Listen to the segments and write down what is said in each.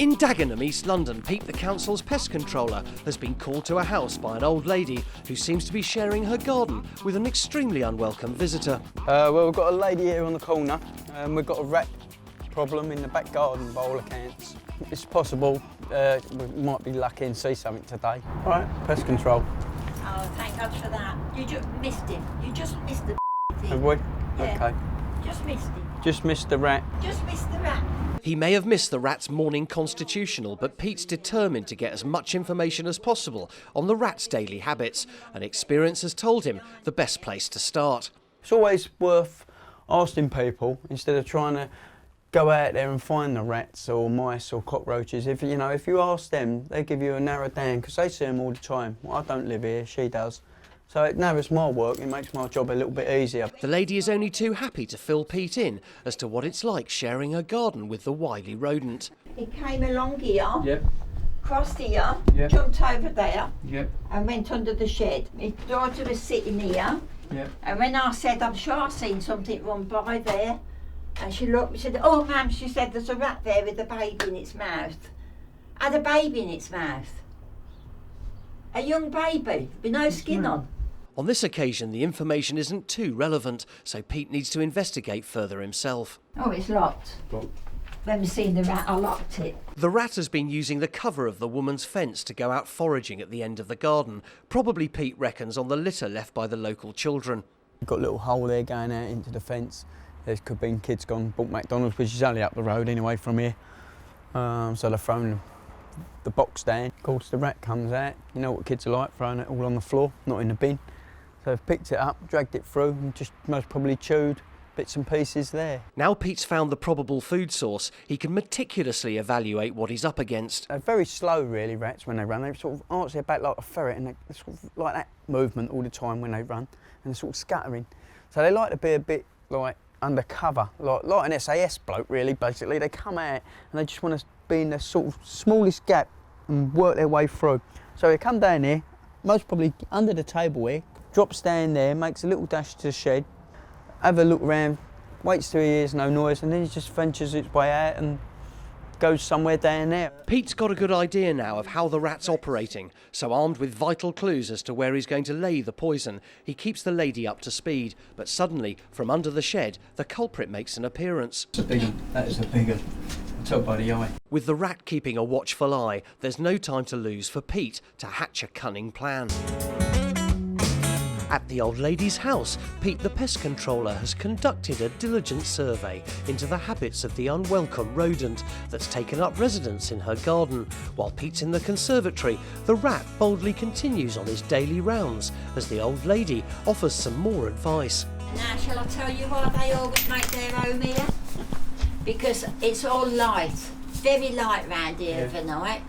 In Dagenham, East London, Pete, the council's pest controller, has been called to a house by an old lady who seems to be sharing her garden with an extremely unwelcome visitor. Well, we've got a lady here on the corner. We've got a rat problem in the back garden by all accounts. It's possible we might be lucky and see something today. All right, pest control. Oh, thank God for that. You just missed him. You just missed the thing. Have we? Yeah. Okay. Just missed him. Just missed the rat. Just missed the rat. He may have missed the rat's morning constitutional, but Pete's determined to get as much information as possible on the rat's daily habits, and experience has told him the best place to start. It's always worth asking people instead of trying to go out there and find the rats or mice or cockroaches. If you ask them, they give you a narrow down because they see them all the time. Well, I don't live here, she does. So it narrows my work, it makes my job a little bit easier. The lady is only too happy to fill Pete in as to what it's like sharing her garden with the wily rodent. He came along here, Yep. crossed here, Yep. jumped over there, Yep. and went under the shed. His daughter was sitting here, Yep. and when I said, I'm sure I've seen something run by there, and she looked and said, oh ma'am, she said, there's a rat there with a baby in its mouth. Had a baby in its mouth. A young baby with no skin on. On this occasion, the information isn't too relevant, so Pete needs to investigate further himself. Oh, it's locked. Let me see the rat, I locked it. The rat has been using the cover of the woman's fence to go out foraging at the end of the garden, probably, Pete reckons, on the litter left by the local children. We've got a little hole there going out into the fence. There could have been kids gone, bought McDonald's, which is only up the road anyway from here. So they've thrown the box down. Of course, the rat comes out. You know what kids are like, throwing it all on the floor, not in the bin. So they've picked it up, dragged it through, and just most probably chewed bits and pieces there. Now Pete's found the probable food source, he can meticulously evaluate what he's up against. They're very slow, really, rats, when they run. They sort of arch their back like a ferret, and they sort of like that movement all the time when they run, and they're sort of scattering. So they like to be a bit like undercover, like an SAS bloke, really, basically. They come out and they just want to be in the sort of smallest gap and work their way through. So they come down here, most probably under the table here, drops down there, makes a little dash to the shed, have a look around, waits till he hears no noise, and then he just ventures its way out and goes somewhere down there. Pete's got a good idea now of how the rat's operating, so armed with vital clues as to where he's going to lay the poison, he keeps the lady up to speed. But suddenly, from under the shed, the culprit makes an appearance. It's a big one. That is a big one. Tell by the eye. With the rat keeping a watchful eye, there's no time to lose for Pete to hatch a cunning plan. At the old lady's house, Pete, the pest controller, has conducted a diligent survey into the habits of the unwelcome rodent that's taken up residence in her garden. While Pete's in the conservatory, the rat boldly continues on his daily rounds as the old lady offers some more advice. Now, shall I tell you why they always make their home here? Because it's all light, very light round here of a night,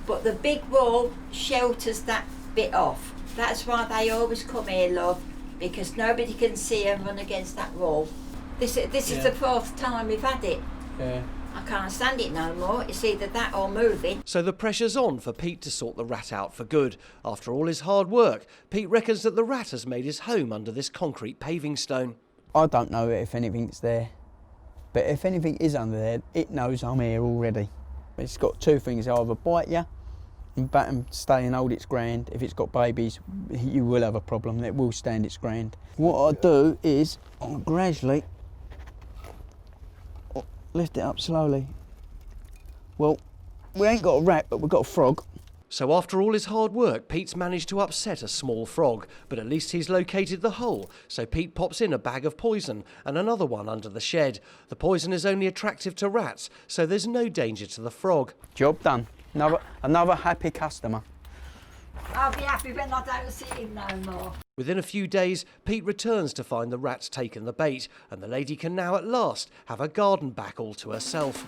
but the big wall shelters that bit off. That's why they always come here, love, because nobody can see and run against that wall. This is the fourth time we've had it. Yeah. I can't stand it no more. It's either that or moving. So the pressure's on for Pete to sort the rat out for good. After all his hard work, Pete reckons that the rat has made his home under this concrete paving stone. I don't know if anything's there, but if anything is under there, it knows I'm here already. It's got two things: either bite you and stay and hold its ground. If it's got babies, you will have a problem. It will stand its ground. What I do is I gradually lift it up slowly. Well, we ain't got a rat, but we've got a frog. So after all his hard work, Pete's managed to upset a small frog, but at least he's located the hole, so Pete pops in a bag of poison and another one under the shed. The poison is only attractive to rats, so there's no danger to the frog. Job done. Another happy customer. I'll be happy when I don't see him no more. Within a few days, Pete returns to find the rat's taken the bait, and the lady can now at last have her garden back all to herself.